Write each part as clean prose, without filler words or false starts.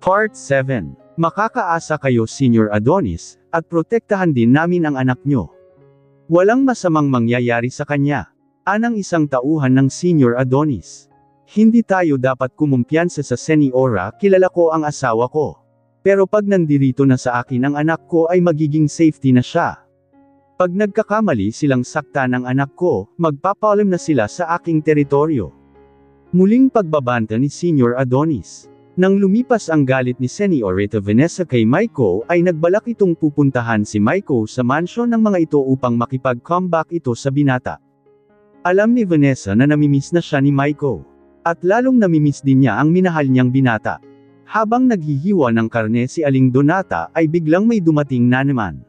Part 7. Makakaasa kayo Senior Adonis, at protektahan din namin ang anak nyo. Walang masamang mangyayari sa kanya. Anang isang tauhan ng Senior Adonis. Hindi tayo dapat kumumpiyansa sa Seniora, kilala ko ang asawa ko. Pero pag nandirito na sa akin ang anak ko ay magiging safety na siya. Pag nagkakamali silang sakta ng anak ko, magpapalim na sila sa aking teritoryo. Muling pagbabanta ni Senior Adonis. Nang lumipas ang galit ni Seniorita Vanessa kay Maiko, ay nagbalak itong pupuntahan si Maiko sa mansyon ng mga ito upang makipag-comeback ito sa binata. Alam ni Vanessa na namimiss na siya ni Maiko. At lalong namimiss din niya ang minahal niyang binata. Habang naghihiwa ng karne si Aling Donata ay biglang may dumating na naman.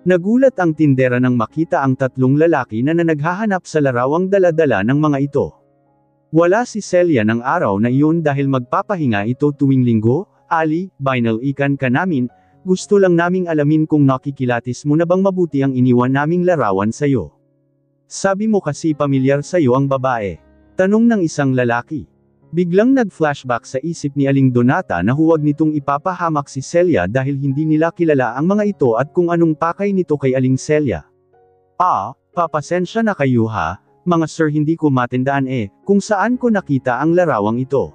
Nagulat ang tindera nang makita ang tatlong lalaki na naghahanap sa larawang dala-dala ng mga ito. Wala si Celia ng araw na iyon dahil magpapahinga ito tuwing linggo. Ali, binalikan ka namin, gusto lang naming alamin kung nakikilatis mo na bang mabuti ang iniwan naming larawan sayo. Sabi mo kasi pamilyar sayo ang babae. Tanong ng isang lalaki. Biglang nag-flashback sa isip ni Aling Donata na huwag nitong ipapahamak si Celia dahil hindi nila kilala ang mga ito at kung anong pakay nito kay Aling Celia. Papasensya na kayo ha. Mga sir, hindi ko matandaan kung saan ko nakita ang larawang ito.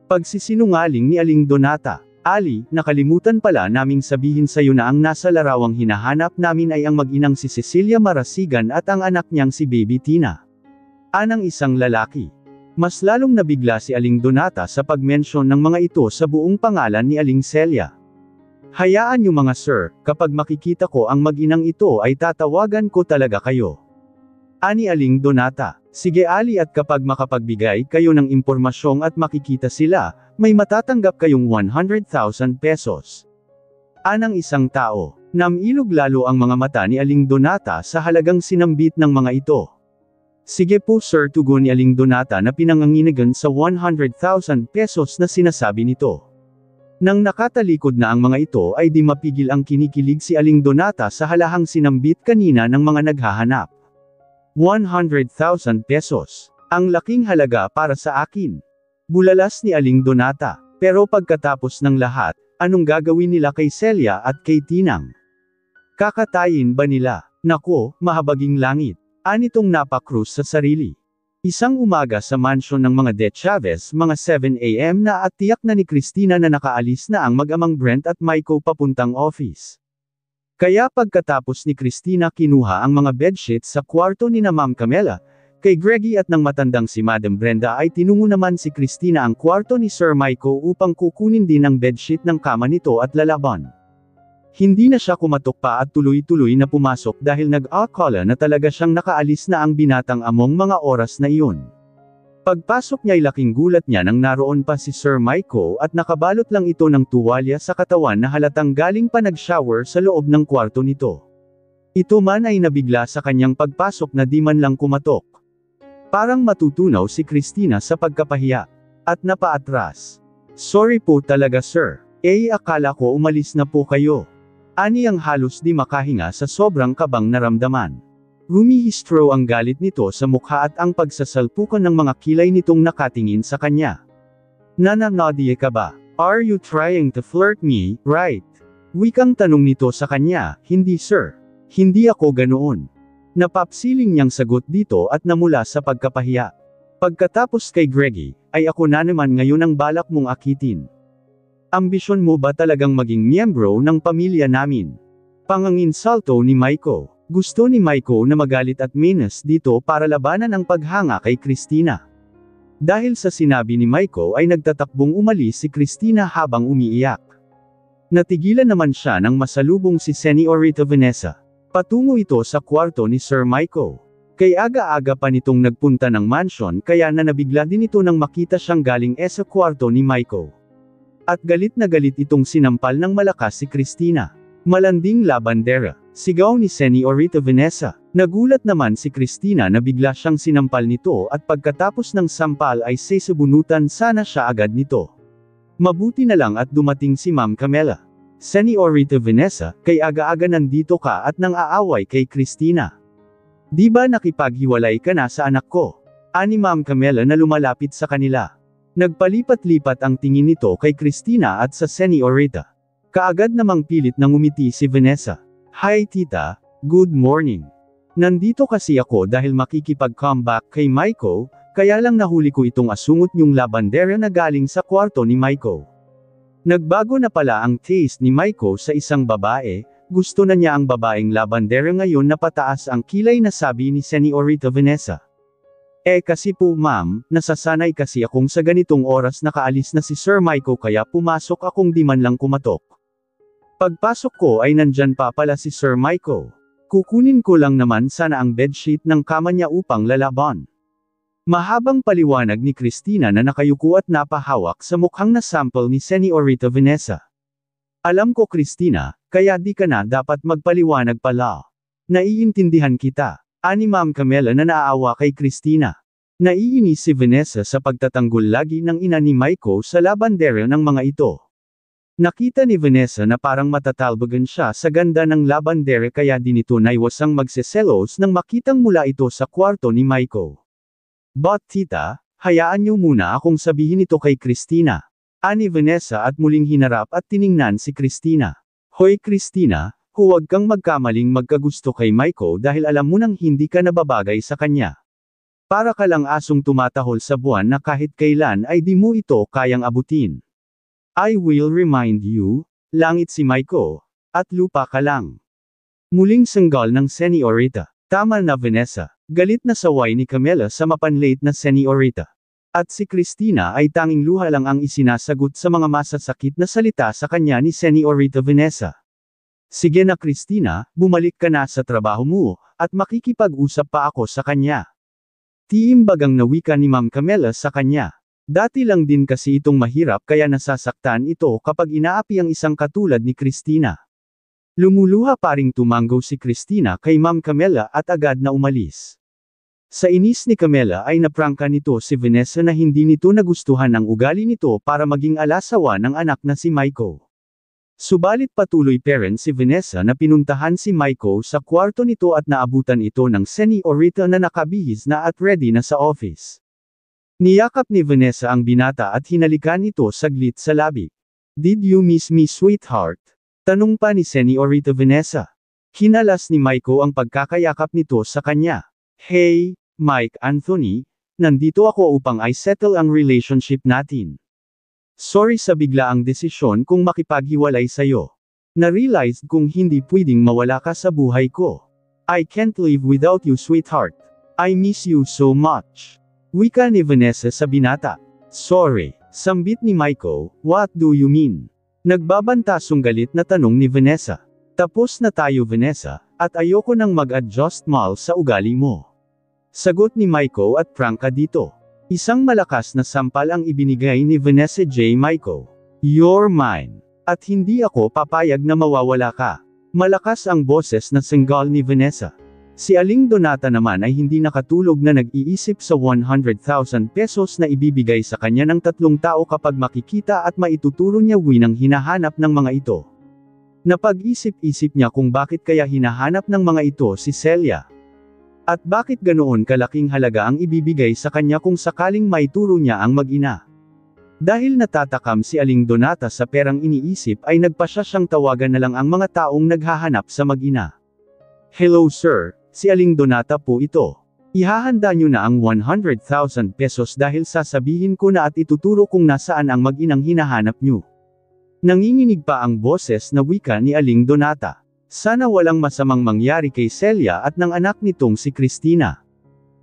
Pagsisinungaling ni Aling Donata. Ali, nakalimutan pala naming sabihin sayo na ang nasa larawang hinahanap namin ay ang mag-inang si Cecilia Marasigan at ang anak niyang si Baby Tina. Anang isang lalaki. Mas lalong nabigla si Aling Donata sa pag-mention ng mga ito sa buong pangalan ni Aling Celia. Hayaan niyo mga sir, kapag makikita ko ang mag-inang ito ay tatawagan ko talaga kayo. Ani Aling Donata. Sige Ali, at kapag makapagbigay kayo ng impormasyong at makikita sila, may matatanggap kayong 100,000 pesos. Anang isang tao. Namilog lalo ang mga mata ni Aling Donata sa halagang sinambit ng mga ito. Sige po sir, tugon ni Aling Donata na pinanganginagan sa 100,000 pesos na sinasabi nito. Nang nakatalikod na ang mga ito ay di mapigil ang kinikilig si Aling Donata sa halahang sinambit kanina ng mga naghahanap. 100,000 pesos. Ang laking halaga para sa akin. Bulalas ni Aling Donata. Pero pagkatapos ng lahat, anong gagawin nila kay Celia at kay Tinang? Kakatayin ba nila? Nako, mahabaging langit. Anitong napakrus sa sarili. Isang umaga sa mansyon ng mga De Chavez, mga 7 AM na at tiyak na ni Christina na nakaalis na ang mag-amang Brent at Maiko papuntang office. Kaya pagkatapos ni Christina kinuha ang mga bedsheets sa kwarto ni na Ma'am Camela, kay Greggy at ng matandang si Madam Brenda ay tinungo naman si Christina ang kwarto ni Sir Maiko upang kukunin din ang bedsheet ng kama nito at lalaban. Hindi na siya kumatok pa at tuloy-tuloy na pumasok dahil nag-akala na talaga siyang nakaalis na ang binatang among mga oras na iyon. Pagpasok niya ay laking gulat niya nang naroon pa si Sir Maiko at nakabalot lang ito ng tuwalya sa katawan na halatang galing pa nag-shower sa loob ng kwarto nito. Ito man ay nabigla sa kanyang pagpasok na di man lang kumatok. Parang matutunaw si Christina sa pagkapahiya. At napaatras. Sorry po talaga sir. Akala ko umalis na po kayo. Ani ang halos di makahinga sa sobrang kabang naramdaman. Rumihistro ang galit nito sa mukha at ang pagsasalpukan ng mga kilay nitong nakatingin sa kanya. Nananodie ka ba? Are you trying to flirt me, right? Wikang tanong nito sa kanya. Hindi sir. Hindi ako ganoon. Napapsiling niyang sagot dito at namula sa pagkapahiya. Pagkatapos kay Greggy, ay ako na naman ngayon ang balak mong akitin. Ambisyon mo ba talagang maging miyembro ng pamilya namin? Panganginsalto ni Maiko. Gusto ni Maiko na magalit at menace dito para labanan ang paghanga kay Christina. Dahil sa sinabi ni Maiko ay nagtatakbong umalis si Christina habang umiiyak. Natigilan naman siya nang masalubong si Seniorita Vanessa. Patungo ito sa kwarto ni Sir Maiko. Kay aga-aga pa nitong nagpunta ng mansion kaya nabigla din ito nang makita siyang galing sa kwarto ni Maiko. At galit na galit itong sinampal ng malakas si Christina. Malanding labandera. Sigaw ni Seniorita Vanessa. Nagulat naman si Christina na bigla siyang sinampal nito at pagkatapos ng sampal ay sesabunutan sana siya agad nito. Mabuti na lang at dumating si Ma'am Camela. Seniorita Vanessa, kay aga-aga nandito ka at nang aaway kay Christina. Di ba nakipaghiwalay ka na sa anak ko? Ani Ma'am Camela na lumalapit sa kanila. Nagpalipat-lipat ang tingin nito kay Christina at sa Senyorita. Kaagad namang pilit na ngumiti si Vanessa. Hi tita, good morning. Nandito kasi ako dahil makikipag-comeback kay Maiko, kaya lang nahuli ko itong asungot niyong labandera na galing sa kwarto ni Maiko. Nagbago na pala ang taste ni Maiko sa isang babae, gusto na niya ang babaeng labandera ngayon na pataas ang kilay na sabi ni Senyorita Vanessa. Kasi po ma'am, nasasanay kasi akong sa ganitong oras nakaalis na si Sir Maiko kaya pumasok akong di man lang kumatok. Pagpasok ko ay nandyan pa pala si Sir Maiko. Kukunin ko lang naman sana ang bedsheet ng kama niya upang lalaban. Mahabang paliwanag ni Christina na nakayuko at napahawak sa mukhang na sample ni Senyorita Vanessa. Alam ko Christina, kaya di ka na dapat magpaliwanag pala. Naiintindihan kita. Ani Ma'am Camela na naaawa kay Christina. Naiinis si Vanessa sa pagtatanggol lagi ng ina ni Maiko sa labandera ng mga ito. Nakita ni Vanessa na parang matatalbagan siya sa ganda ng labandera kaya din ito naiwasang magseselos nang makitang mula ito sa kwarto ni Maiko. But tita, hayaan niyo muna akong sabihin ito kay Christina. Ani Vanessa at muling hinarap at tiningnan si Christina. Hoy Christina, huwag kang magkamaling magkagusto kay Maiko dahil alam mo nang hindi ka nababagay sa kanya. Para ka lang asong tumatahol sa buwan na kahit kailan ay di mo ito kayang abutin. I will remind you, langit si Maiko, at lupa ka lang. Muling sanggal ng Senyorita. Tama na Vanessa, galit na saway ni Camela sa mapanlate na Senyorita. At si Christina ay tanging luha lang ang isinasagot sa mga masasakit na salita sa kanya ni Senyorita Vanessa. Sige na Christina, bumalik ka na sa trabaho mo, at makikipag-usap pa ako sa kanya. Tiimbagang nawika ni Ma'am Camela sa kanya. Dati lang din kasi itong mahirap kaya nasasaktan ito kapag inaapi ang isang katulad ni Christina. Lumuluha pa ring tumanggaw si Christina kay Ma'am Camela at agad na umalis. Sa inis ni Camela ay naprangka nito si Vanessa na hindi nito nagustuhan ang ugali nito para maging alasawa ng anak na si Maiko. Subalit patuloy parent si Vanessa na pinuntahan si Maiko sa kwarto nito at naabutan ito ng Senyorita na nakabihis na at ready na sa office. Niyakap ni Vanessa ang binata at hinalikan nito saglit sa labi. Did you miss me sweetheart? Tanong pa ni Senyorita Vanessa. Hinalas ni Maiko ang pagkakayakap nito sa kanya. Hey, Mike Anthony, nandito ako upang i-settle ang relationship natin. Sorry sa biglaang desisyon kung makipaghiwalay sa'yo. Na-realized kung hindi pwedeng mawala ka sa buhay ko. I can't live without you sweetheart. I miss you so much. Wika ni Vanessa sa binata. Sorry, sambit ni Maiko, what do you mean? Nagbabantasong galit na tanong ni Vanessa. Tapos na tayo Vanessa, at ayoko nang mag-adjust mal sa ugali mo. Sagot ni Maiko at prangka dito. Isang malakas na sampal ang ibinigay ni Vanessa J. Maiko. You're mine. At hindi ako papayag na mawawala ka. Malakas ang boses na sanggal ni Vanessa. Si Aling Donata naman ay hindi nakatulog na nag-iisip sa 100,000 pesos na ibibigay sa kanya ng tatlong tao kapag makikita at maituturo niya winang hinahanap ng mga ito. Napag-isip-isip niya kung bakit kaya hinahanap ng mga ito si Celia. At bakit ganoon kalaking halaga ang ibibigay sa kanya kung sakaling maituro niya ang mag-ina. Dahil natatakam si Aling Donata sa perang iniisip ay nagpasya siyang tawagan na lang ang mga taong naghahanap sa mag-ina. Hello sir, si Aling Donata po ito. Ihahanda niyo na ang 100,000 pesos dahil sasabihin ko na at ituturo kung nasaan ang mag-inang hinahanap niyo. Nanginginig pa ang boses na wika ni Aling Donata. Sana walang masamang mangyari kay Celia at ng anak nitong si Christina.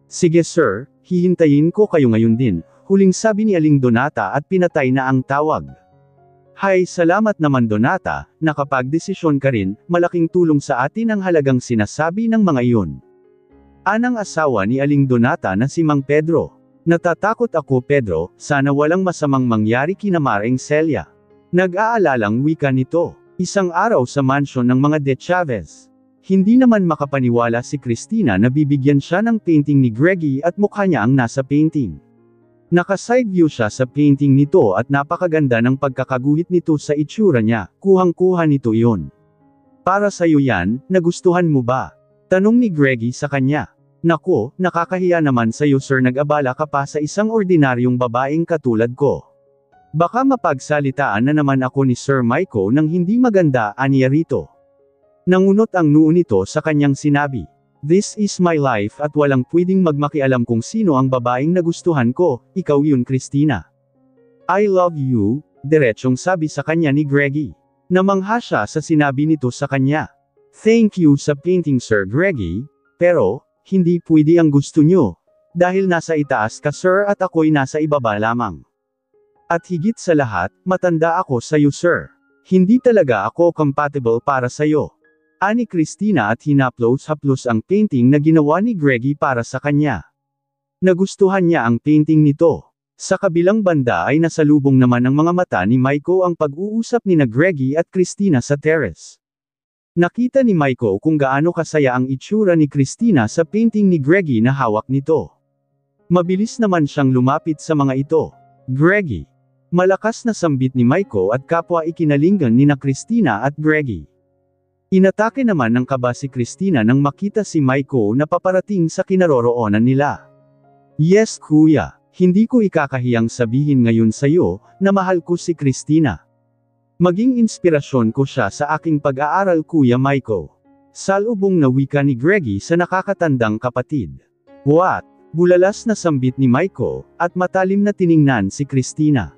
Sige sir, hihintayin ko kayo ngayon din, huling sabi ni Aling Donata at pinatay na ang tawag. Hay salamat naman Donata, nakapagdesisyon ka rin, malaking tulong sa atin ang halagang sinasabi ng mga iyon. Anang asawa ni Aling Donata na si Mang Pedro. Natatakot ako Pedro, sana walang masamang mangyari kina Maring Celia. Nag-aalalang wika nito. Isang araw sa mansyon ng mga De Chavez. Hindi naman makapaniwala si Christina na bibigyan siya ng painting ni Greggy at mukha niya ang nasa painting. Naka-side view siya sa painting nito at napakaganda ng pagkakaguhit nito sa itsura niya, kuhang-kuha nito iyon. Para sa'yo yan, nagustuhan mo ba? Tanong ni Greggy sa kanya. Naku, nakakahiya naman sa'yo sir, nag-abala ka pa sa isang ordinaryong babaeng katulad ko. Baka mapagsalitaan na naman ako ni Sir Maiko nang hindi maganda, aniya rito. Nangunot ang noo nito sa kanyang sinabi. This is my life at walang pwedeng magmakialam kung sino ang babaeng nagustuhan ko, ikaw yun Christina. I love you, diretsong sabi sa kanya ni Greggy. Namangha siya sa sinabi nito sa kanya. Thank you sa painting Sir Greggy, pero, hindi pwede ang gusto nyo. Dahil nasa itaas ka sir at ako'y nasa ibaba lamang. At higit sa lahat, matanda ako sa'yo sir. Hindi talaga ako compatible para sa'yo. Ani Christina at hinaplos-haplos ang painting na ginawa ni Greggy para sa kanya. Nagustuhan niya ang painting nito. Sa kabilang banda ay nasalubong naman ng mga mata ni Maiko ang pag-uusap ni Greggy at Christina sa terrace. Nakita ni Maiko kung gaano kasaya ang itsura ni Christina sa painting ni Greggy na hawak nito. Mabilis naman siyang lumapit sa mga ito. Greggy. Malakas na sambit ni Maiko at kapwa ikinalinggan ni Christina at Greggy. Inatake naman ng kaba si Christina nang makita si Maiko na paparating sa kinaroroonan nila. Yes kuya, hindi ko ikakahiyang sabihin ngayon sa'yo, na mahal ko si Christina. Maging inspirasyon ko siya sa aking pag-aaral kuya Maiko. Salubong na wika ni Greggy sa nakakatandang kapatid. What? Bulalas na sambit ni Maiko, at matalim na tiningnan si Christina.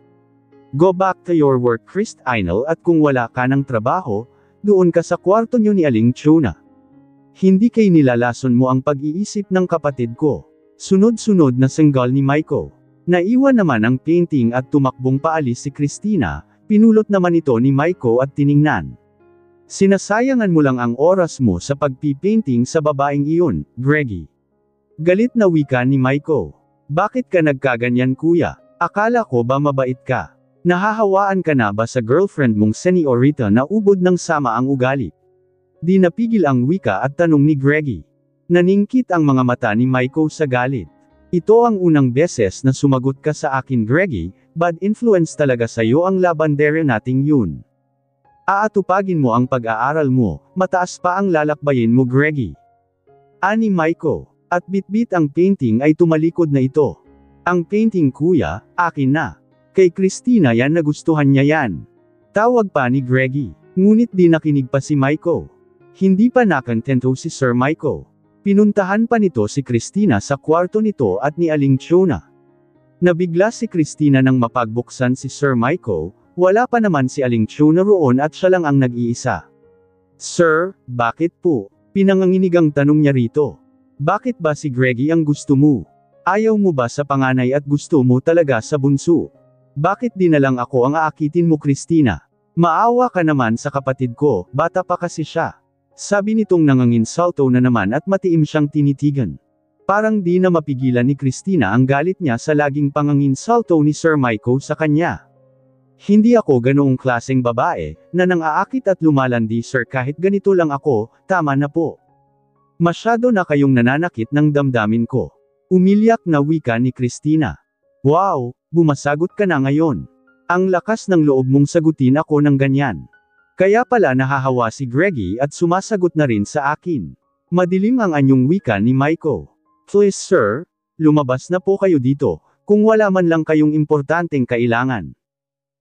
Go back to your work Christinel at kung wala ka ng trabaho, doon ka sa kwarto nyo ni Aling Chona. Hindi kay nilalason mo ang pag-iisip ng kapatid ko. Sunod-sunod na senggal ni Maiko. Naiwan naman ang painting at tumakbong paalis si Christina, pinulot naman ito ni Maiko at tiningnan. Sinasayangan mo lang ang oras mo sa pagpipainting sa babaeng iyon, Greggy. Galit na wika ni Maiko. Bakit ka nagkaganyan kuya? Akala ko ba mabait ka? Nahahawaan ka na ba sa girlfriend mong senyorita na ubod ng sama ang ugali? Di napigil ang wika at tanong ni Greggy. Naningkit ang mga mata ni Maiko sa galit. Ito ang unang beses na sumagot ka sa akin Greggy, bad influence talaga sa'yo ang labandere nating yun. Aatupagin mo ang pag-aaral mo, mataas pa ang lalakbayin mo Greggy. Ani Maiko, at bitbit ang painting ay tumalikod na ito. Ang painting kuya, akin na. Kay Christina yan nagustuhan niya yan. Tawag pa ni Greggy. Ngunit di nakinig pa si Maiko. Hindi pa nakantento si Sir Maiko. Pinuntahan pa nito si Christina sa kwarto nito at ni Aling Chona. Nabigla si Christina nang mapagbuksan si Sir Maiko, wala pa naman si Aling Chona roon at siya lang ang nag-iisa. Sir, bakit po? Pinanganginig ang tanong niya rito. Bakit ba si Greggy ang gusto mo? Ayaw mo ba sa panganay at gusto mo talaga sa bunso? Bakit di na lang ako ang aakitin mo Christina? Maawa ka naman sa kapatid ko, bata pa kasi siya. Sabi nitong nanganginsalto na naman at matiim siyang tinitigan. Parang di na mapigilan ni Christina ang galit niya sa laging panganginsalto ni Sir Maiko sa kanya. Hindi ako ganoong klaseng babae, na nang aakit at lumalandi sir kahit ganito lang ako, tama na po. Masyado na kayong nananakit ng damdamin ko. Umilyak na wika ni Christina. Wow, bumasagot ka na ngayon. Ang lakas ng loob mong sagutin ako ng ganyan. Kaya pala nahahawa si Greggy at sumasagot na rin sa akin. Madilim ang anyong wika ni Maiko. Please sir, lumabas na po kayo dito, kung wala man lang kayong importanteng kailangan.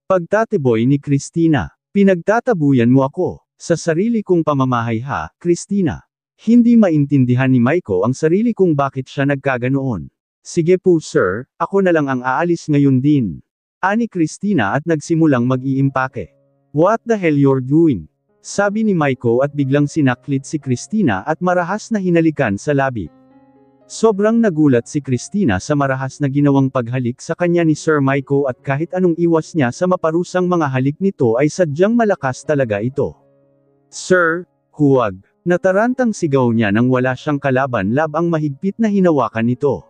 Pagtatiboy ni Christina. Pinagtatabuyan mo ako, sa sarili kong pamamahay ha, Christina. Hindi maintindihan ni Maiko ang sarili kung bakit siya nagkaganoon. Sige po sir, ako na lang ang aalis ngayon din. Ani Christina at nagsimulang mag-iimpake. What the hell you're doing? Sabi ni Maiko at biglang sinaklit si Christina at marahas na hinalikan sa labi. Sobrang nagulat si Christina sa marahas na ginawang paghalik sa kanya ni Sir Maiko at kahit anong iwas niya sa maparusang mga halik nito ay sadyang malakas talaga ito. Sir, huwag. Natarantang sigaw niya nang wala siyang kalaban labang mahigpit na hinawakan nito.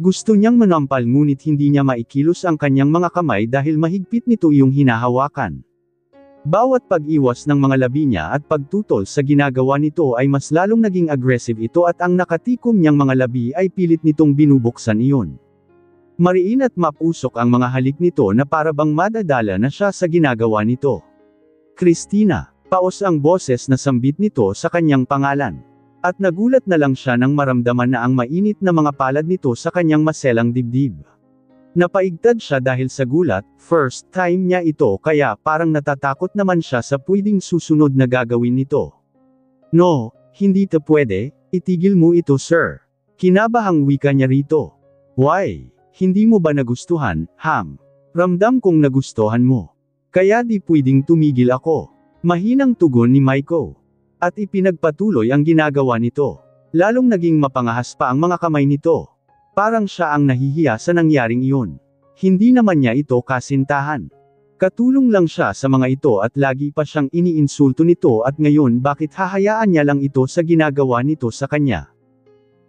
Gusto niyang manampal ngunit hindi niya maikilos ang kanyang mga kamay dahil mahigpit nito iyong hinahawakan. Bawat pag-iwas ng mga labi niya at pagtutol sa ginagawa nito ay mas lalong naging aggressive ito at ang nakatikom niyang mga labi ay pilit nitong binubuksan iyon. Mariin at mapusok ang mga halik nito na para bang madadala na siya sa ginagawa nito. Christina, paos ang boses na sambit nito sa kanyang pangalan. At nagulat na lang siya nang maramdaman na ang mainit na mga palad nito sa kanyang maselang dibdib. Napaigtad siya dahil sa gulat, first time niya ito kaya parang natatakot naman siya sa pwedeng susunod na gagawin nito. No, hindi ta pwede, itigil mo ito sir. Kinabahang wika niya rito. Why? Hindi mo ba nagustuhan, Ham? Ramdam kong nagustuhan mo. Kaya di pwedeng tumigil ako. Mahinang tugon ni Maiko. At ipinagpatuloy ang ginagawa nito. Lalong naging mapangahas pa ang mga kamay nito. Parang siya ang nahihiya sa nangyaring iyon. Hindi naman niya ito kasintahan. Katulong lang siya sa mga ito at lagi pa siyang iniinsulto nito at ngayon bakit hahayaan niya lang ito sa ginagawa nito sa kanya.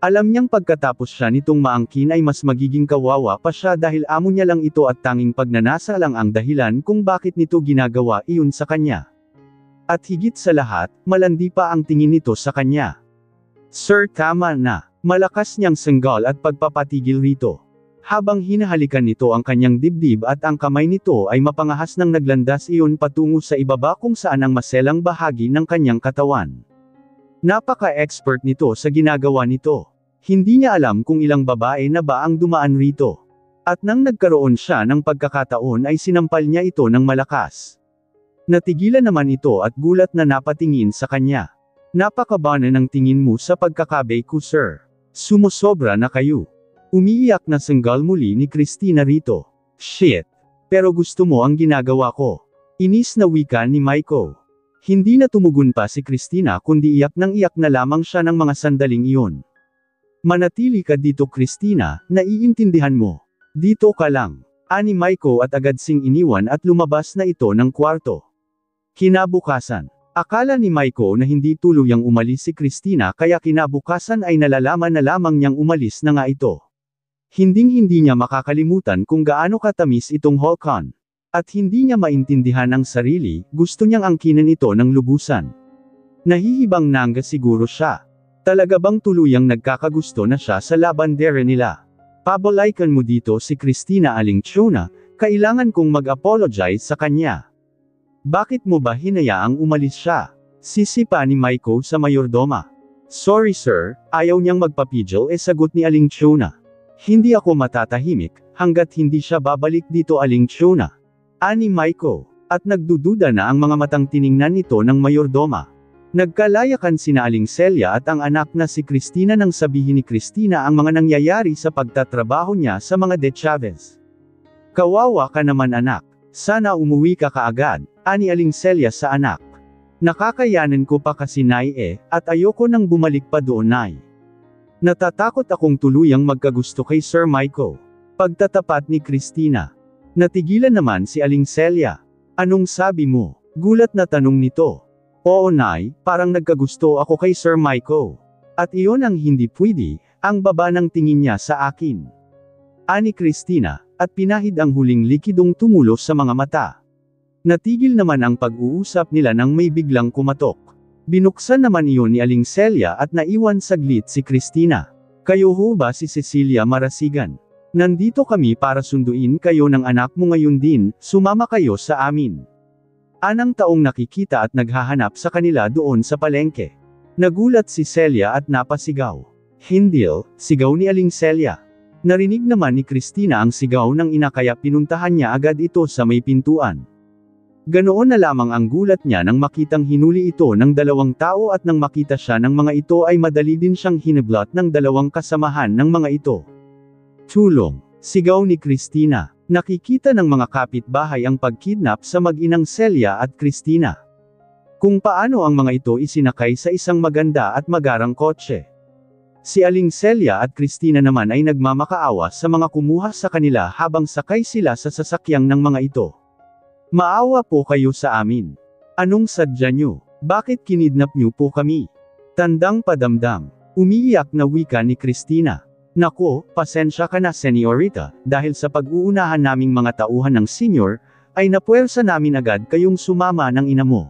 Alam niyang pagkatapos siya nitong maangkin ay mas magiging kawawa pa siya dahil amo niya lang ito at tanging pagnanasa lang ang dahilan kung bakit nito ginagawa iyon sa kanya. At higit sa lahat, malandi pa ang tingin nito sa kanya. Sir tama na. Malakas niyang senggal at pagpapatigil rito. Habang hinahalikan nito ang kanyang dibdib at ang kamay nito ay mapangahas nang naglandas iyon patungo sa ibaba kung saan ang maselang bahagi ng kanyang katawan. Napaka-expert nito sa ginagawa nito. Hindi niya alam kung ilang babae na ba ang dumaan rito. At nang nagkaroon siya ng pagkakataon ay sinampal niya ito ng malakas. Natigilan naman ito at gulat na napatingin sa kanya. Napakabana ng tingin mo sa pagkakabay ko sir. Sumusobra na kayo. Umiiyak na senggal muli ni Christina rito. Shit. Pero gusto mo ang ginagawa ko. Inis na wika ni Maiko. Hindi na tumugon pa si Christina kundi iyak na lamang siya ng mga sandaling iyon. Manatili ka dito Christina, naiintindihan mo. Dito ka lang. Ani Maiko at agad sing iniwan at lumabas na ito ng kwarto. Kinabukasan. Akala ni Maiko na hindi tuluyang umalis si Christina kaya kinabukasan ay nalalaman na lamang niyang umalis na nga ito. Hinding-hindi niya makakalimutan kung gaano katamis itong Holcon. At hindi niya maintindihan ang sarili, gusto niyang angkinin ito ng lubusan. Nahihibang nangga siguro siya. Talaga bang tuluyang nagkakagusto na siya sa labandere nila? Pabalaykan mo dito si Christina Aling Chona, kailangan kong mag-apologize sa kanya. Bakit mo ba hinayaang umalis siya? Sisipa ni Maiko sa mayordoma. Sorry sir, ayaw niyang magpapigil sagot ni Aling Chona. Hindi ako matatahimik, hanggat hindi siya babalik dito Aling Chona. Ani Maiko. At nagdududa na ang mga matang tiningnan nito ng mayordoma. Nagkalayakan sina Aling Celia at ang anak na si Christina nang sabihin ni Christina ang mga nangyayari sa pagtatrabaho niya sa mga De Chavez. Kawawa ka naman anak. Sana umuwi ka kaagad, ani Aling Celia sa anak. Nakakayanan ko pa kasi nay at ayoko nang bumalik pa doon nay. Natatakot akong tuluyang magkagusto kay Sir Maiko. Pagtatapat ni Christina. Natigilan naman si Aling Celia. Anong sabi mo? Gulat na tanong nito. Oo nay, parang nagkagusto ako kay Sir Maiko. At iyon ang hindi pwede, ang baba ng tingin niya sa akin. Ani Christina. At pinahid ang huling likidong tumulo sa mga mata. Natigil naman ang pag-uusap nila nang may biglang kumatok. Binuksan naman iyon ni Aling Celia at naiwan saglit si Christina. Kayo ho ba si Cecilia Marasigan? Nandito kami para sunduin kayo ng anak mo ngayon din, sumama kayo sa amin. Anang taong nakikita at naghahanap sa kanila doon sa palengke. Nagulat si Celia at napasigaw. Hindil, sigaw ni Aling Celia. Narinig naman ni Christina ang sigaw ng ina kaya pinuntahan niya agad ito sa may pintuan. Ganoon na lamang ang gulat niya nang makitang hinuli ito ng dalawang tao at nang makita siya ng mga ito ay madali din siyang hiniblot ng dalawang kasamahan ng mga ito. Tulong! Sigaw ni Christina. Nakikita ng mga kapitbahay ang pagkidnap sa mag-inang Celia at Christina. Kung paano ang mga ito isinakay sa isang maganda at magarang kotse. Si Aling Celia at Christina naman ay nagmamakaawa sa mga kumuha sa kanila habang sakay sila sa sasakyang ng mga ito. Maawa po kayo sa amin. Anong sadya nyo? Bakit kinidnap nyo po kami? Tandang padamdam. Umiiyak na wika ni Christina. Nako, pasensya ka na senyorita, dahil sa pag-uunahan naming mga tauhan ng senior, ay napuwersa namin agad kayong sumama ng ina mo.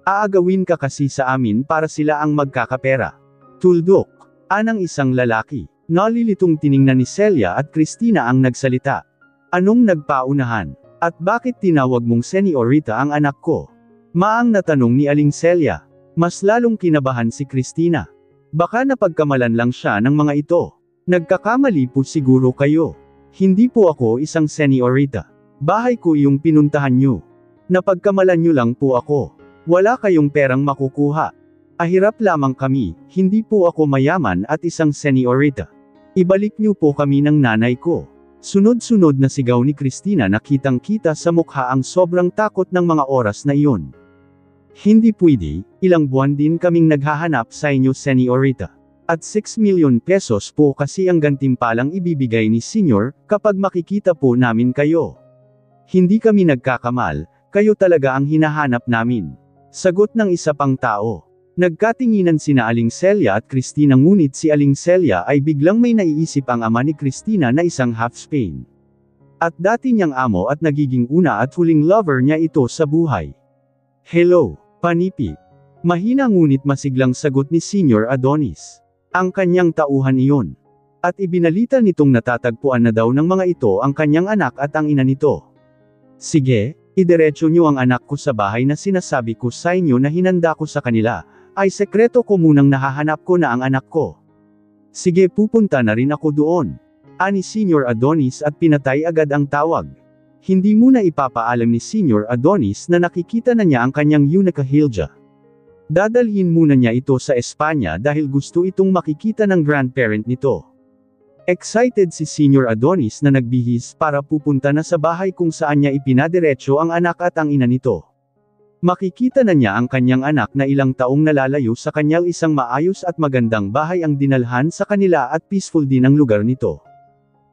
Aagawin ka kasi sa amin para sila ang magkakapera. Tuldok. Anang isang lalaki. Nalilitong tiningnan ni Celia at Christina ang nagsalita. Anong nagpaunahan? At bakit tinawag mong senyorita ang anak ko? Maang natanong ni Aling Celia. Mas lalong kinabahan si Christina. Baka napagkamalan lang siya ng mga ito. Nagkakamali po siguro kayo. Hindi po ako isang senyorita. Bahay ko yung pinuntahan nyo. Napagkamalan nyo lang po ako. Wala kayong perang makukuha. Ahirap lamang kami, hindi po ako mayaman at isang senyorita. Ibalik nyo po kami ng nanay ko. Sunod-sunod na sigaw ni Christina na kitang-kita sa mukha ang sobrang takot ng mga oras na iyon. Hindi pwede, ilang buwan din kaming naghahanap sa inyo senyorita. At 6 milyon pesos po kasi ang gantimpalang ibibigay ni Senyor, kapag makikita po namin kayo. Hindi kami nagkakamal, kayo talaga ang hinahanap namin. Sagot ng isa pang tao. Nagkatinginan sina Aling Celia at Christina ngunit si Aling Celia ay biglang may naiisip ang ama ni Christina na isang half Spain. At dati niyang amo at nagiging una at huling lover niya ito sa buhay. Hello, Panipi. Mahina ngunit masiglang sagot ni Senyor Adonis. Ang kanyang tauhan iyon. At ibinalita nitong natatagpuan na daw ng mga ito ang kanyang anak at ang ina nito. Sige, idiretso niyo ang anak ko sa bahay na sinasabi ko sa inyo na hinanda ko sa kanila. Ay sekreto ko munang nahahanap ko na ang anak ko. Sige, pupunta na rin ako doon. Ani Senyor Adonis at pinatay agad ang tawag. Hindi muna ipapaalam ni Senyor Adonis na nakikita na niya ang kanyang Unica Hilja. Dadalhin muna niya ito sa Espanya dahil gusto itong makikita ng grandparent nito. Excited si Senyor Adonis na nagbihis para pupunta na sa bahay kung saan niya ipinadiretso ang anak at ang ina nito. Makikita na niya ang kanyang anak na ilang taong nalalayo sa kanyang isang maayos at magandang bahay ang dinalhan sa kanila at peaceful din ang lugar nito.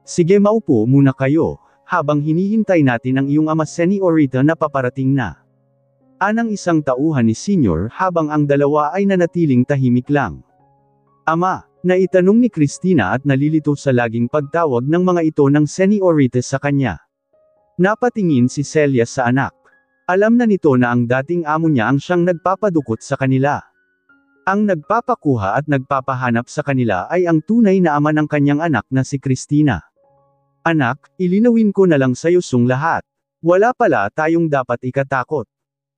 Sige, maupo muna kayo, habang hinihintay natin ang iyong ama senyorita na paparating na. Anang isang tauhan ni Senyor habang ang dalawa ay nanatiling tahimik lang. Ama, naitanong ni Christina at nalilito sa laging pagtawag ng mga ito ng senyorita sa kanya. Napatingin si Celia sa anak. Alam na nito na ang dating amo niya ang siyang nagpapadukot sa kanila. Ang nagpapakuha at nagpapahanap sa kanila ay ang tunay na ama ng kanyang anak na si Christina. Anak, ilinawin ko na lang sa'yo lahat. Wala pala tayong dapat ikatakot.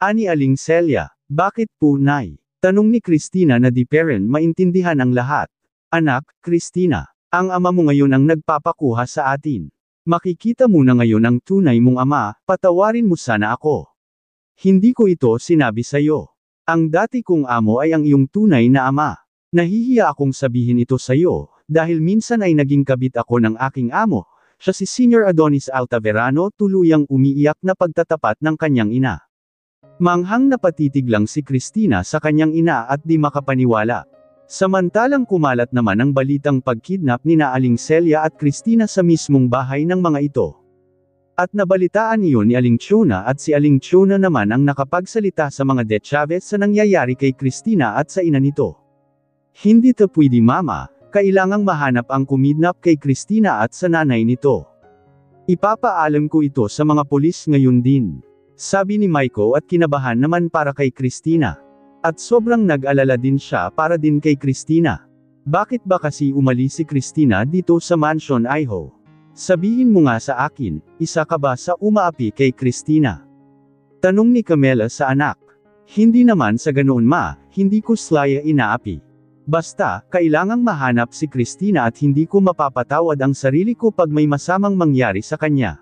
Ani Aling Celia, bakit po nay? Tanong ni Christina na di parent maintindihan ang lahat. Anak, Christina, ang ama mo ngayon ang nagpapakuha sa atin. Makikita mo na ngayon ang tunay mong ama, patawarin mo sana ako. Hindi ko ito sinabi sa'yo. Ang dati kong amo ay ang iyong tunay na ama. Nahihiya akong sabihin ito sa'yo, dahil minsan ay naging kabit ako ng aking amo. Siya si Senyor Adonis Altaverano, tuluyang umiiyak na pagtatapat ng kanyang ina. Manghang napatitig lang si Christina sa kanyang ina at di makapaniwala. Samantalang kumalat naman ang balitang pagkidnap ni Aling Celia at Christina sa mismong bahay ng mga ito. At nabalitaan iyon ni Aling Chona at si Aling Chona naman ang nakapagsalita sa mga De Chavez sa nangyayari kay Christina at sa ina nito. Hindi to pwede mama, kailangang mahanap ang kumidnap kay Christina at sa nanay nito. Ipapaalam ko ito sa mga pulis ngayon din. Sabi ni Maiko at kinabahan naman para kay Christina. At sobrang nag-alala din siya para din kay Christina. Bakit ba kasi umalis si Christina dito sa Mansion Iho? Sabihin mo nga sa akin, isa ka ba sa umaapi kay Christina? Tanong ni Camela sa anak. Hindi naman sa ganoon ma, hindi ko sila inaapi. Basta, kailangang mahanap si Christina at hindi ko mapapatawad ang sarili ko pag may masamang mangyari sa kanya.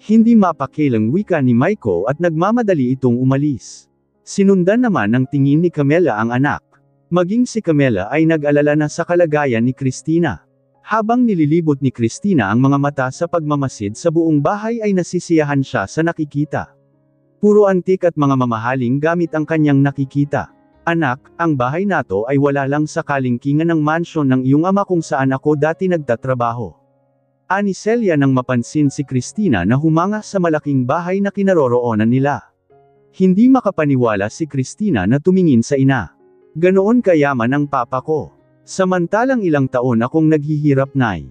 Hindi mapakilang wika ni Maiko at nagmamadali itong umalis. Sinundan naman ng tingin ni Camela ang anak. Maging si Camela ay nag-alala na sa kalagayan ni Christina. Habang nililibot ni Christina ang mga mata sa pagmamasid sa buong bahay ay nasisiyahan siya sa nakikita. Puro antik at mga mamahaling gamit ang kanyang nakikita. Anak, ang bahay nato ay wala lang sa kalingkingan ng mansyon ng iyong ama kung saan ako dati nagtatrabaho. Ani Celia nang mapansin si Christina na humanga sa malaking bahay na kinaroroonan nila. Hindi makapaniwala si Christina na tumingin sa ina. Ganoon kayaman ang papa ko. Samantalang ilang taon akong naghihirap nay.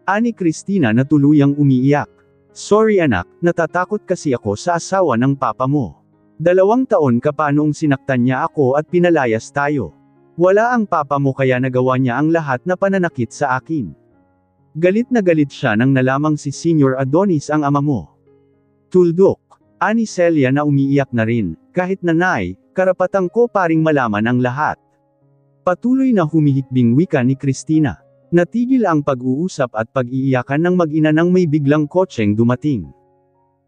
Ani Christina na tuluyang umiiyak. Sorry anak, natatakot kasi ako sa asawa ng papa mo. 2 taon ka pa noong sinaktan niya ako at pinalayas tayo. Wala ang papa mo kaya nagawa niya ang lahat na pananakit sa akin. Galit na galit siya nang nalamang si Senyor Adonis ang ama mo. Tuldok. Ani Celia na umiiyak na rin, kahit nanay, karapatan ko paring malaman ang lahat. Patuloy na humihikbing wika ni Christina. Natigil ang pag-uusap at pag-iiyakan ng mag-ina nang may biglang kotseng dumating.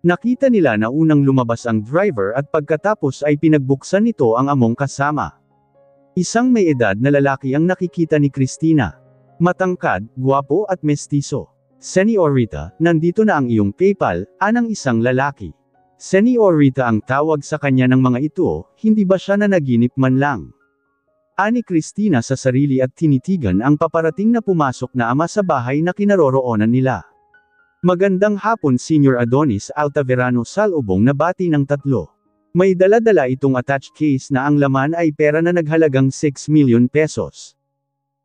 Nakita nila na unang lumabas ang driver at pagkatapos ay pinagbuksan nito ang among kasama. Isang may edad na lalaki ang nakikita ni Christina. Matangkad, gwapo at mestizo. "Señorita, nandito na ang iyong PayPal," anang isang lalaki. Señorita ang tawag sa kanya ng mga ito, hindi ba siya nanaginip man lang? Ani Christina sa sarili at tinitigan ang paparating na pumasok na ama sa bahay na kinaroroonan nila. "Magandang hapon Senior Adonis Altaverano," salubong na bati ng tatlo. May dala-dala itong attached case na ang laman ay pera na naghalagang 6 million pesos.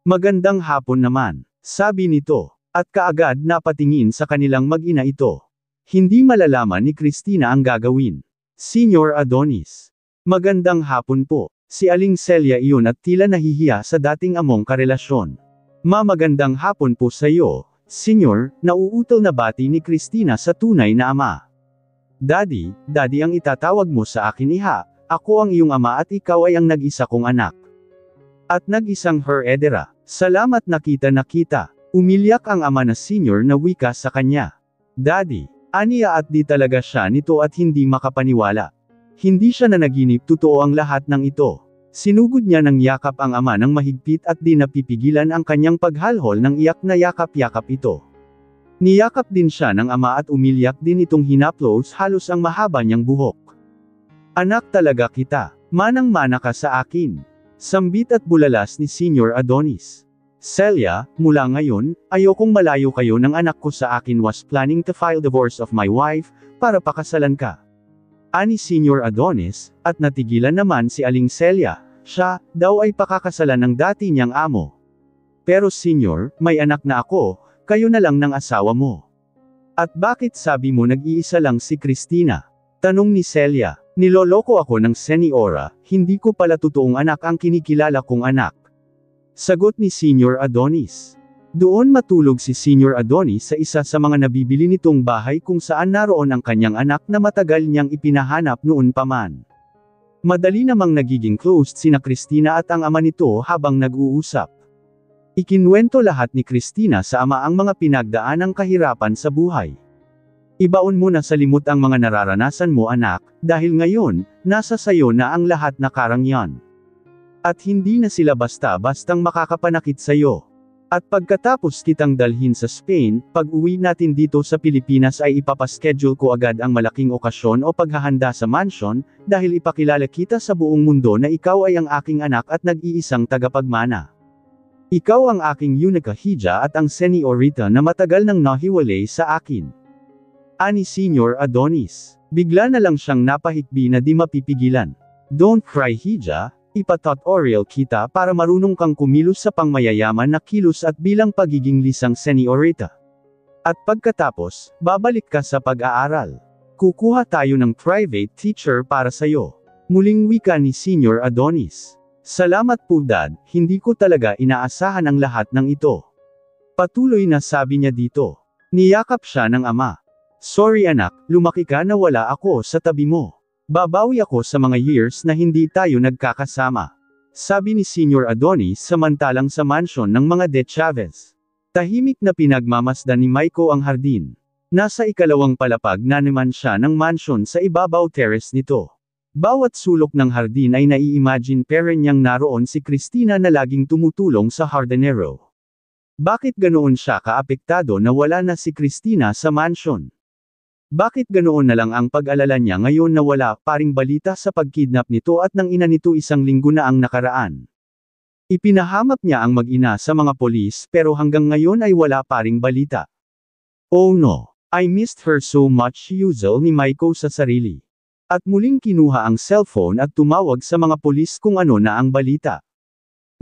"Magandang hapon naman," sabi nito, at kaagad napatingin sa kanilang mag-ina ito. Hindi malalaman ni Christina ang gagawin. "Senior Adonis. Magandang hapon po." Si Aling Celia iyon at tila nahihiya sa dating among karelasyon. "Magandang hapon po sa iyo, Senyor," nauutol na bati ni Christina sa tunay na ama. Daddy ang itatawag mo sa akin iha, ako ang iyong ama at ikaw ay ang nag-isa kong anak. At nag-isang heredera. Salamat nakita. Umilyak ang ama na Senyor na wika sa kanya. "Daddy," aniya at di talaga siya nito at hindi makapaniwala. Hindi siya nanaginip, totoo ang lahat ng ito. Sinugod niya ng yakap ang ama ng mahigpit at di napipigilan ang kanyang paghalhol ng iyak na yakap-yakap ito. Niyakap din siya ng ama at umiyak din itong hinaplos halos ang mahaba niyang buhok. "Anak talaga kita, manang-mana ka sa akin," sambit at bulalas ni Senior Adonis. "Celia, mula ngayon, ayokong malayo kayo ng anak ko sa akin. Was planning to file divorce of my wife, para pakasalan ka," ani Senior Adonis, at natigilan naman si Aling Celia. Siya daw ay pakakasalan ng dati niyang amo. "Pero Senyor, may anak na ako, kayo na lang ng asawa mo." "At bakit sabi mo nag-iisa lang si Christina?" tanong ni Celia. "Niloloko ako ng Senyora, hindi ko pala totoong anak ang kinikilala kong anak," sagot ni Senior Adonis. Doon matulog si Senior Adonis sa isa sa mga nabibili nitong bahay kung saan naroon ang kanyang anak na matagal niyang ipinahanap noon pa man. Madali namang nagiging closed sina Christina at ang ama nito habang nag-uusap. Ikinwento lahat ni Christina sa ama ang mga pinagdaanang kahirapan sa buhay. "Ibaon mo na sa limot ang mga nararanasan mo anak, dahil ngayon, nasa sayo na ang lahat na karangyan. At hindi na sila basta-bastang makakapanakit sayo. At pagkatapos kitang dalhin sa Spain, pag-uwi natin dito sa Pilipinas ay ipapaschedule ko agad ang malaking okasyon o paghahanda sa mansion, dahil ipakilala kita sa buong mundo na ikaw ay ang aking anak at nag-iisang tagapagmana. Ikaw ang aking unica hija at ang Señorita na matagal nang nahiwalay sa akin," ani Senior Adonis. Bigla na lang siyang napahikbi na di mapipigilan. "Don't cry hija, ipatutorial kita para marunong kang kumilos sa pangmayayaman na kilos at bilang pagiging lisang Señorita. At pagkatapos, babalik ka sa pag-aaral. Kukuha tayo ng private teacher para sayo," muling wika ni Senior Adonis. "Salamat po Dad, hindi ko talaga inaasahan ang lahat ng ito," patuloy na sabi niya dito. Niyakap siya ng ama. "Sorry anak, lumaki ka na wala ako sa tabi mo. Babawi ako sa mga years na hindi tayo nagkakasama," sabi ni Senior Adonis samantalang sa mansion ng mga De Chavez. Tahimik na pinagmamasdan ni Maiko ang hardin. Nasa ikalawang palapag na naman siya ng mansion sa ibabaw terrace nito. Bawat sulok ng hardin ay nai-imagine peren niyang naroon si Christina na laging tumutulong sa hardinero. Bakit ganoon siya kaapektado na wala na si Christina sa mansion? Bakit ganoon na lang ang pag-alala niya ngayon na wala pa ring balita sa pagkidnap nito at ng ina nito isang linggo na ang nakaraan? Ipinahamak niya ang mag-ina sa mga polis pero hanggang ngayon ay wala pa ring balita. "Oh no, I missed her so much," yusel ni Maiko sa sarili. At muling kinuha ang cellphone at tumawag sa mga polis kung ano na ang balita.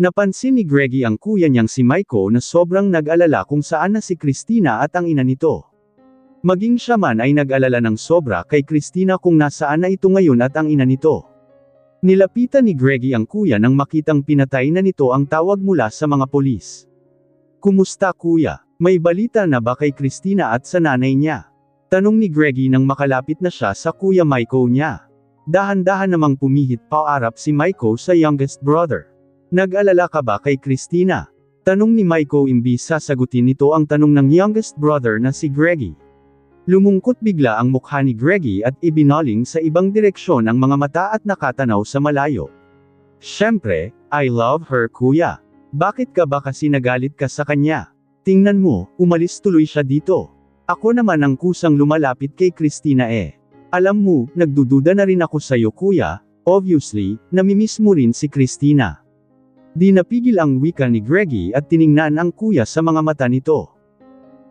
Napansin ni Greggy ang kuya niyang si Maiko na sobrang nag-alala kung saan na si Christina at ang ina nito. Maging siya man ay nag-alala ng sobra kay Christina kung nasaan na ito ngayon at ang ina nito. Nilapitan ni Greggy ang kuya nang makitang pinatay na nito ang tawag mula sa mga polis. "Kumusta kuya? May balita na ba kay Christina at sa nanay niya?" tanong ni Greggy nang makalapit na siya sa kuya Maiko niya. Dahan-dahan namang pumihit paarap si Maiko sa youngest brother. Nag-alala ka ba kay Christina? Tanong ni Maiko imbis sasagutin nito ang tanong ng youngest brother na si Greggy. Lumungkot bigla ang mukha ni Greggy at ibinaling sa ibang direksyon ang mga mata at nakatanaw sa malayo. Siyempre, I love her kuya. Bakit ka ba kasi nagalit ka sa kanya? Tingnan mo, umalis tuloy siya dito. Ako naman ang kusang lumalapit kay Christina eh. Alam mo, nagdududa na rin ako sa'yo kuya, obviously, namimiss mo rin si Christina. Di napigil ang wika ni Greggy at tiningnan ang kuya sa mga mata nito.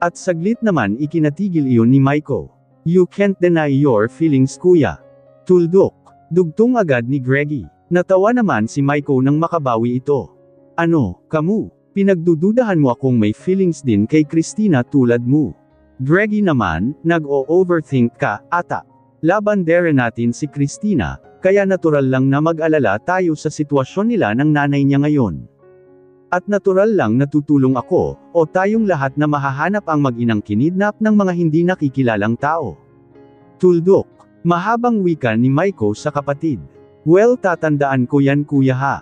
At saglit naman ikinatigil iyon ni Maiko. You can't deny your feelings kuya. Tuldok. Dugtong agad ni Greggy. Natawa naman si Maiko nang makabawi ito. Ano, kamu? Pinagdududahan mo akong may feelings din kay Christina tulad mo. Greggy naman, nag-o-overthink ka, ata. Labandera natin si Christina, kaya natural lang na mag-alala tayo sa sitwasyon nila ng nanay niya ngayon. At natural lang na tutulong ako, o tayong lahat na mahahanap ang mag-inang kinidnap ng mga hindi nakikilalang tao. Tuldok. Mahabang wika ni Maiko sa kapatid. Well, tatandaan ko yan kuya ha.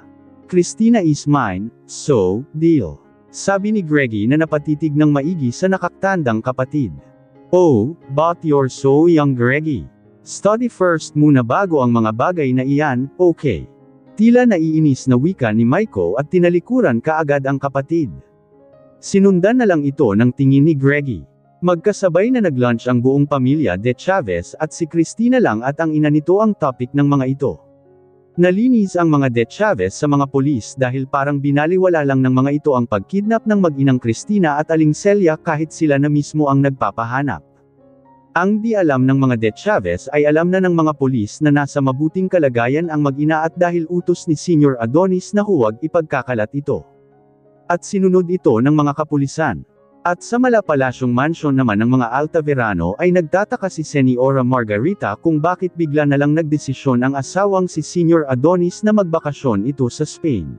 Christina is mine, so, deal. Sabi ni Greggy na napatitig ng maigi sa nakaktandang kapatid. Oh, but you're so young Greggy. Study first muna bago ang mga bagay na iyan, okay. Tila naiinis na wika ni Maiko at tinalikuran kaagad ang kapatid. Sinundan na lang ito ng tingin ni Greggy. Magkasabay na nag-lunch ang buong pamilya de Chavez at si Christina lang at ang ina nito ang topic ng mga ito. Nalinis ang mga de Chavez sa mga polis dahil parang binaliwala lang ng mga ito ang pagkidnap ng mag-inang Christina at aling Celia kahit sila na mismo ang nagpapahanap. Ang di alam ng mga de Chavez ay alam na ng mga polis na nasa mabuting kalagayan ang mag-ina at dahil utos ni Senior Adonis na huwag ipagkakalat ito. At sinunod ito ng mga kapulisan. At sa malapalasyong mansyon naman ng mga Altaverano ay nagtataka si Señora Margarita kung bakit bigla na lang nagdesisyon ang asawang si Senior Adonis na magbakasyon ito sa Spain.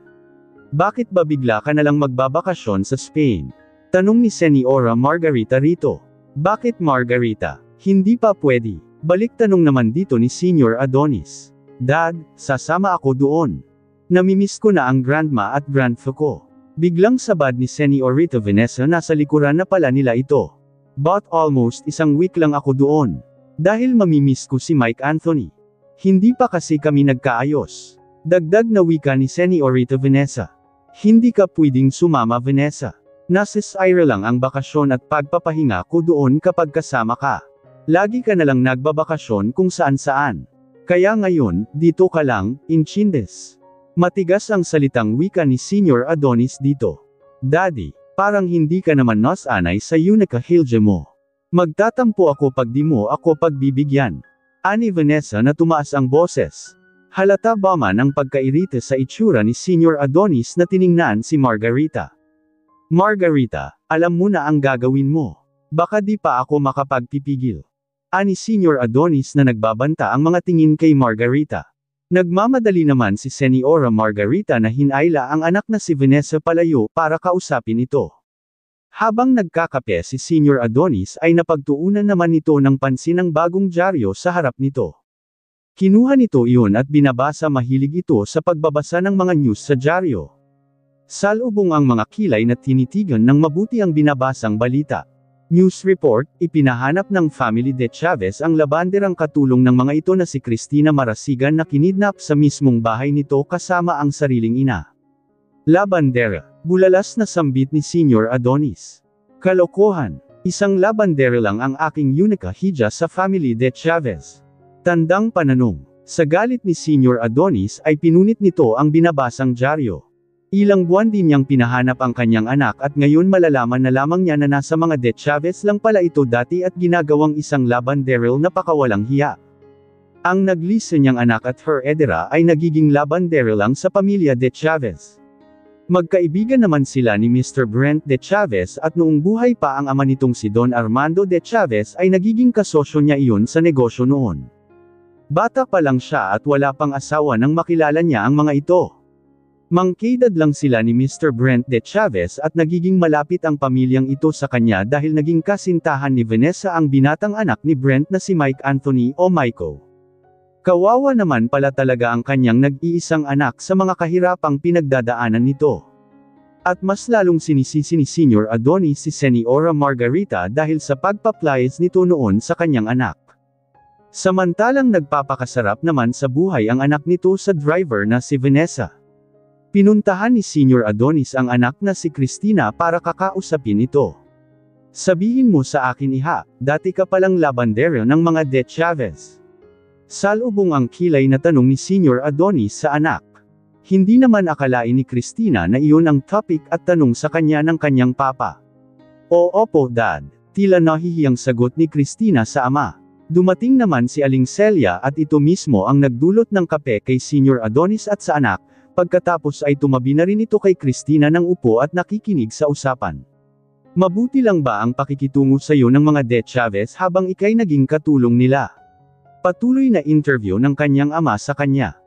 Bakit ba bigla ka na lang magbabakasyon sa Spain? Tanong ni Señora Margarita rito. Bakit Margarita? Hindi pa pwede. Balik tanong naman dito ni Senior Adonis. Dad, sasama ako doon. Namimiss ko na ang grandma at grandpa ko. Biglang sabad ni Señorita Vanessa na sa likuran na pala nila ito. But almost isang week lang ako doon. Dahil mamimiss ko si Mike Anthony. Hindi pa kasi kami nagkaayos. Dagdag na wika ni Señorita Vanessa. Hindi ka pwedeng sumama Vanessa. Nasa Syria lang ang bakasyon at pagpapahinga ko doon kapag kasama ka. Lagi ka na lang nagbabakasyon kung saan-saan. Kaya ngayon, dito ka lang, in Chindes. Matigas ang salitang wika ni Senior Adonis dito. Daddy, parang hindi ka naman nasanay sa Unica Hilje mo. Magtatampo ako pag di mo ako pagbibigyan. Ani Vanessa na tumaas ang boses. Halata ba man ang pagkairita sa itsura ni Senior Adonis na tiningnan si Margarita. Margarita, alam mo na ang gagawin mo. Baka di pa ako makapagpipigil. Ani Senior Adonis na nagbabanta ang mga tingin kay Margarita. Nagmamadali naman si Señora Margarita na hinayla ang anak na si Vanessa palayo para kausapin ito. Habang nagkakape si Senior Adonis ay napagtuunan naman nito ng pansin ang bagong dyaryo sa harap nito. Kinuha nito iyon at binabasa mahilig ito sa pagbabasa ng mga news sa dyaryo. Salubong ang mga kilay na tinitigan ng mabuti ang binabasang balita. News report, ipinahanap ng family de Chavez ang labanderang katulong ng mga ito na si Christina Marasigan na kinidnap sa mismong bahay nito kasama ang sariling ina. Labandera, bulalas na sambit ni Senior Adonis. Kalokohan, isang labandera lang ang aking Unica Hija sa family de Chavez. Tandang pananong, sa galit ni Senior Adonis ay pinunit nito ang binabasang dyaryo. Ilang buwan din niyang pinahanap ang kanyang anak at ngayon malalaman na lamang niya na nasa mga de Chavez lang pala ito dati at ginagawang isang labanderil na pakawalang hiya. Ang naglisa niyang anak at her edera ay nagiging labanderil lang sa pamilya de Chavez. Magkaibigan naman sila ni Mr. Brent de Chavez at noong buhay pa ang ama nitong si Don Armando de Chavez ay nagiging kasosyo niya iyon sa negosyo noon. Bata pa lang siya at wala pang asawa nang makilala niya ang mga ito. Mangkidad lang sila ni Mr. Brent de Chavez at nagiging malapit ang pamilyang ito sa kanya dahil naging kasintahan ni Vanessa ang binatang anak ni Brent na si Mike Anthony o Maiko. Kawawa naman pala talaga ang kanyang nag-iisang anak sa mga kahirapang pinagdadaanan nito. At mas lalong sinisisi ni Senior Adonis si Señora Margarita dahil sa pagpaplayas nito noon sa kanyang anak. Samantalang nagpapakasarap naman sa buhay ang anak nito sa driver na si Vanessa. Pinuntahan ni Senior Adonis ang anak na si Cristina para kakausapin ito. Sabihin mo sa akin iha, dati ka palang labandero ng mga De Chavez. Salubong ang kilay na tanong ni Senior Adonis sa anak. Hindi naman akalain ni Cristina na iyon ang topic at tanong sa kanya ng kanyang papa. Opo dad, tila nahihiyang sagot ni Cristina sa ama. Dumating naman si Aling Celia at ito mismo ang nagdulot ng kape kay Senior Adonis at sa anak, pagkatapos ay tumabi na rin ito kay Cristina ng upo at nakikinig sa usapan. Mabuti lang ba ang pakikitungo sa iyo ng mga De Chavez habang ikay naging katulong nila? Patuloy na interview ng kanyang ama sa kanya.